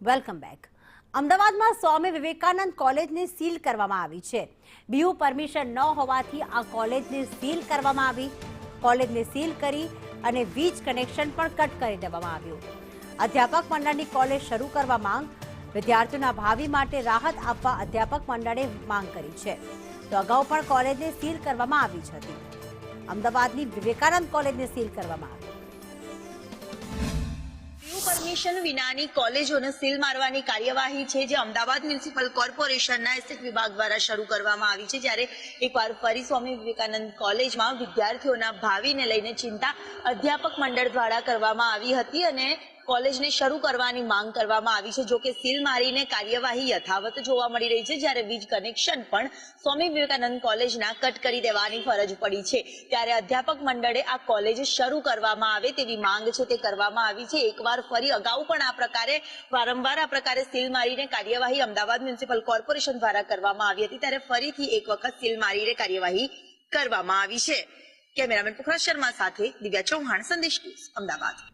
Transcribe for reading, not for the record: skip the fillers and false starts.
Welcome back. અમદાવાદમાં સ્વામી વિવેકાનંદ કોલેજને seal કરવામાં આવી છે. બીયુ પરમિશન ન હોવાથી આ કોલેજને સીલ કરવામાં આવી. કોલેજને સીલ કરી અને વીજ કનેક્શન પણ કટ કરી દેવામાં આવ્યું. અધ્યાપક મંડળની કોલેજ શરૂ કરવા માંગ. વિદ્યાર્થીઓના ભાવિ માટે રાહત આપવા અધ્યાપક મંડળે માંગ કરી છે. તો અગાઉ પણ કોલેજને સીલ કરવામાં આવી જ હતી. અમદાવાદની વિવેકાનંદ કોલેજને સીલ કરવામાં આવી. પરમિશન વિનાની કોલેજોને સીલ મારવાની કાર્યવાહી છે જે અમદાવાદ મ્યુનિસિપલ કોર્પોરેશનના એસેટ વિભાગ દ્વારા શરૂ કરવામાં આવી છે. જ્યારે એકવાર ફરી સ્વામી વિવેકાનંદ કોલેજમાં વિદ્યાર્થીઓના ભાવિને લઈને ચિંતા અધ્યાપક મંડળ દ્વારા કરવામાં આવી હતી અને કોલેજને શરૂ કરવાની માંગ કરવામાં આવી છે. જો કે સીલ મારીને કાર્યવાહી યથાવત જોવા મળી રહી છે. જ્યારે વીજ કનેક્શન પણ સ્વામી વિવેકાનંદ કોલેજના કટ કરી દેવાની ફરજ પડી છે. ત્યારે અધ્યાપક મંડળે આ કોલેજ શરૂ કરવામાં આવે તેવી માંગ છે તે કરવામાં આવી છે. એકવાર ફરી અગાઉ પણ આ પ્રકારે વારંવાર આ પ્રકારે સીલ મારીને કાર્યવાહી અમદાવાદ મ્યુનિસિપલ કોર્પોરેશન દ્વારા કરવામાં આવી હતી. ત્યારે ફરીથી એક વખત સીલ મારીને કાર્યવાહી કરવામાં આવી છે. કેમેરામેન પુખરાજ શર્મા સાથે દિવ્યા ચૌહાણ, સંદેશ ન્યૂઝ, અમદાવાદ.